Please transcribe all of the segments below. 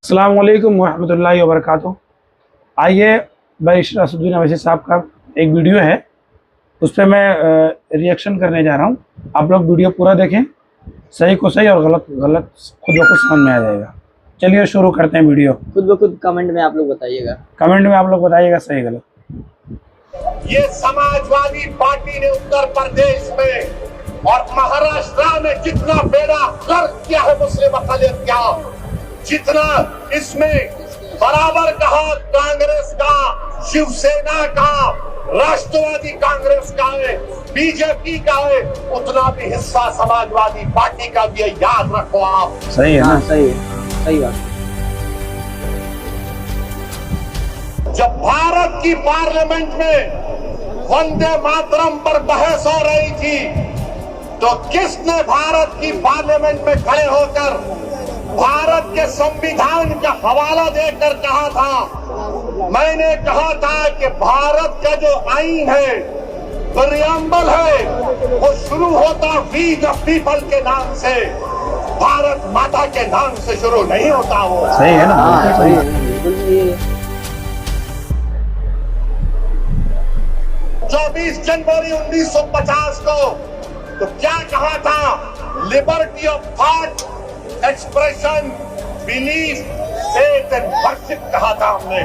अस्सलाम वालेकुम रहमतुल्लाहि व बरकातुहू। आइए बैरिस्टर असदुद्दीन अवैसी साहब का एक वीडियो है, उस पर मैं रिएक्शन करने जा रहा हूँ। आप लोग वीडियो पूरा देखें, सही को सही और गलत गलत खुद ब खुद समझ में आ जाएगा। चलिए शुरू करते हैं वीडियो। खुद ब खुद कमेंट में आप लोग बताइएगा। कमेंट में आप लोग बताइएगा सही गलत। ये समाजवादी पार्टी ने उत्तर प्रदेश में और महाराष्ट्र में जितना बेड़ा गर्क किया है मुस्लिम अक़लियत का, जितना इसमें बराबर कहा कांग्रेस का, शिवसेना का, राष्ट्रवादी कांग्रेस का है, बीजेपी का है, उतना भी हिस्सा समाजवादी पार्टी का भी है। याद रखो आप। सही है ना? सही है, सही बात। जब भारत की पार्लियामेंट में वंदे मातरम पर बहस हो रही थी तो किसने भारत की पार्लियामेंट में खड़े होकर भारत के संविधान का हवाला देकर कहा था? मैंने कहा था कि भारत का जो आईन है, प्रियम्बल है, वो शुरू होता वी द पीपल के नाम से, भारत माता के नाम से शुरू नहीं होता। वो सही है ना? हाँ, सही है, बिल्कुल सही है। 24 जनवरी 1950 को तो क्या कहा था? Liberty of thought, expression, belief, faith and worship कहा था हमने।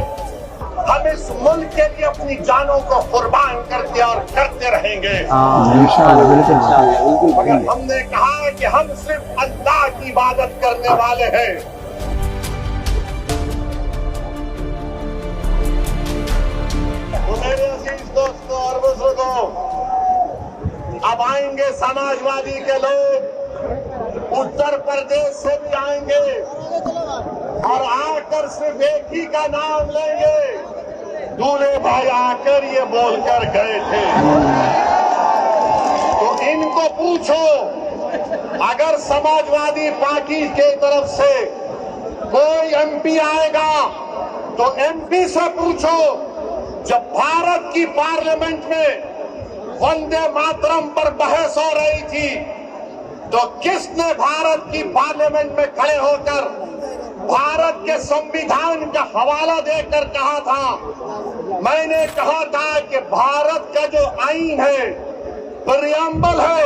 हम इस मुल्क के लिए अपनी जानों को कुर्बान करते और करते रहेंगे। इंशाअल्लाह, बिल्कुल। मगर हमने कहा कि हम सिर्फ अल्लाह की इबादत करने वाले हैं। तो मेरे अजीज दोस्तों और बुजुर्गों, अब आएंगे समाजवादी के लोग, उत्तर प्रदेश से भी आएंगे और आकर सिर्फ एक ही का नाम लेंगे। दूल्हे भाई आकर ये बोलकर गए थे। तो इनको पूछो, अगर समाजवादी पार्टी के तरफ से कोई एमपी आएगा तो एमपी से पूछो, जब भारत की पार्लियामेंट में वंदे मातरम पर बहस हो रही थी तो किसने भारत की पार्लियामेंट में खड़े होकर भारत के संविधान का हवाला देकर कहा था? मैंने कहा था कि भारत का जो आईन है, प्रियम्बल है,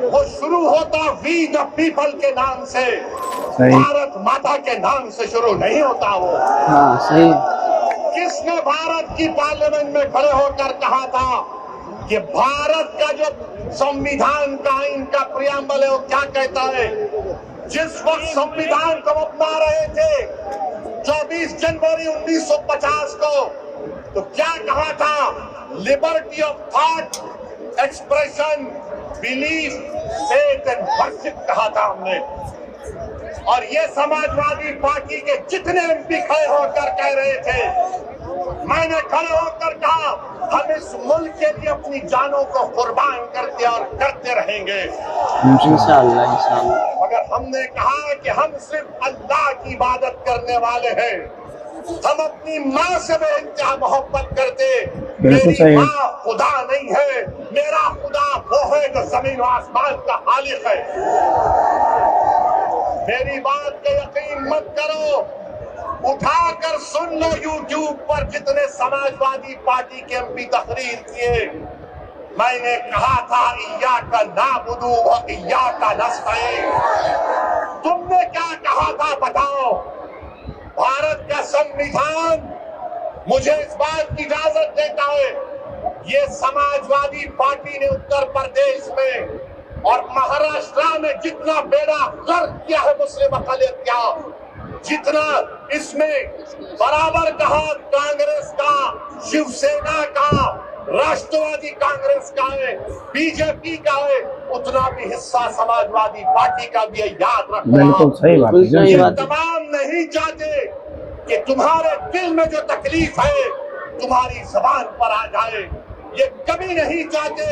वो शुरू होता वी द पीपल के नाम से, भारत माता के नाम से शुरू नहीं होता। वो हाँ, सही। किसने भारत की पार्लियामेंट में खड़े होकर कहा था कि भारत का जो संविधान का आईन का प्रियम्बल है वो क्या कहता है? जिस वक्त संविधान को अपना रहे थे 24 जनवरी 1950 को तो क्या कहा था? Liberty of thought, expression, belief, faith and worship कहा था हमने। और ये समाजवादी पार्टी के जितने एमपी खड़े होकर कह रहे थे, मैंने खड़े होकर कहा हम इस मुल्क के लिए अपनी जानों को कुर्बान करते और करते रहेंगे। इंशाअल्लाह, इंशाअल्लाह। मगर हमने कहा कि हम सिर्फ अल्लाह की इबादत करने वाले हैं। हम अपनी माँ से बेइंतहा मोहब्बत करते। मेरी माँ खुदा नहीं है, मेरा खुदा वो है जो जमीन और आसमान का खालिक है। मेरी बात का यकीन मत करो, उठाकर सुन लो यूट्यूब पर जितने समाजवादी पार्टी के एमपी तकरीर किए। मैंने कहा था इय्याका नअबुदु व इय्याका नस्तईन। तुमने क्या कहा था बताओ? भारत का संविधान मुझे इस बात की इजाजत देता है। ये समाजवादी पार्टी ने उत्तर प्रदेश में और महाराष्ट्र में जितना बेड़ा गर्क किया है मुस्लिम अक़लियत का, जितना इसमें बराबर कहा कांग्रेस का, शिवसेना का, राष्ट्रवादी कांग्रेस का है, बीजेपी का है, उतना भी हिस्सा समाजवादी पार्टी का भी है। याद रखो। बिल्कुल सही बात। तमाम नहीं चाहते कि तुम्हारे दिल में जो तकलीफ है तुम्हारी जुबान पर आ जाए। ये कभी नहीं चाहते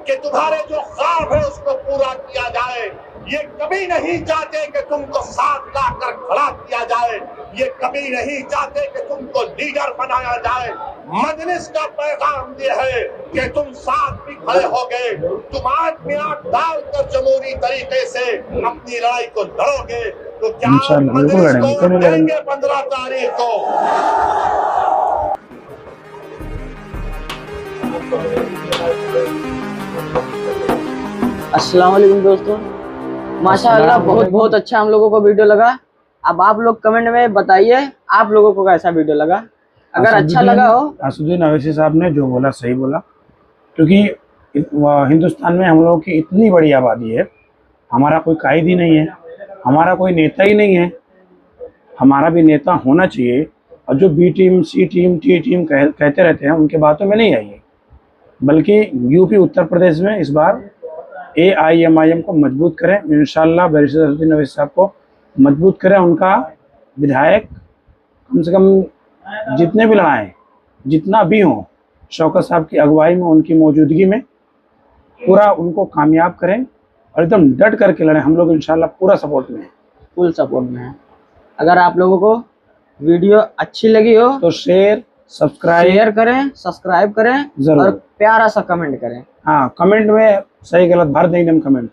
कि तुम्हारे जो ख्वाब है उसको पूरा किया जाए। ये कभी नहीं चाहते कि तुमको साथ लाकर खड़ा किया जाए। ये कभी नहीं चाहते कि तुमको लीडर बनाया जाए। मजलिस का पैगाम ये है कि तुम साथ भी खड़े हो गए, तुम आंख में आंख डालकर जमहूरी तरीके से अपनी लड़ाई को लड़ोगे तो क्या इंशाल्लाह बिल्कुल लड़ेंगे, क्यों नहीं लड़ेंगे। 15 तारीख को अस्सलाम वालेकुम दोस्तों, माशाअल्लाह बहुत बहुत अच्छा हम लोगों को वीडियो लगा। अब आप लोग कमेंट में बताइए आप लोगों को कैसा वीडियो लगा। अगर अच्छा लगा हो, असदुद्दीन अवैसी साहब ने जो बोला सही बोला, क्योंकि हिंदुस्तान में हम लोगों की इतनी बड़ी आबादी है, हमारा कोई कायद ही नहीं है, हमारा कोई नेता ही नहीं है। हमारा भी नेता होना चाहिए, और जो बी टीम, सी टीम, टी टीम कहते रहते हैं, उनके बातों में नहीं आइए, बल्कि यूपी उत्तर प्रदेश में इस बार AIMIM को मजबूत करें। इंशाल्लाह बैरिस्टर असदुद्दीन अवैसी साहब को मजबूत करें। उनका विधायक कम से कम जितने भी लड़ाएं, जितना भी हो, शौकत साहब की अगुवाई में, उनकी मौजूदगी में पूरा उनको कामयाब करें और एकदम डट करके लड़ें। हम लोग इंशाल्लाह पूरा सपोर्ट में हैं, फुल सपोर्ट में है। अगर आप लोगों को वीडियो अच्छी लगी हो तो शेयर करें, सब्सक्राइब करें जरूर। और प्यारा सा कमेंट करें। हाँ, कमेंट में सही गलत भर देंगे हम कमेंट।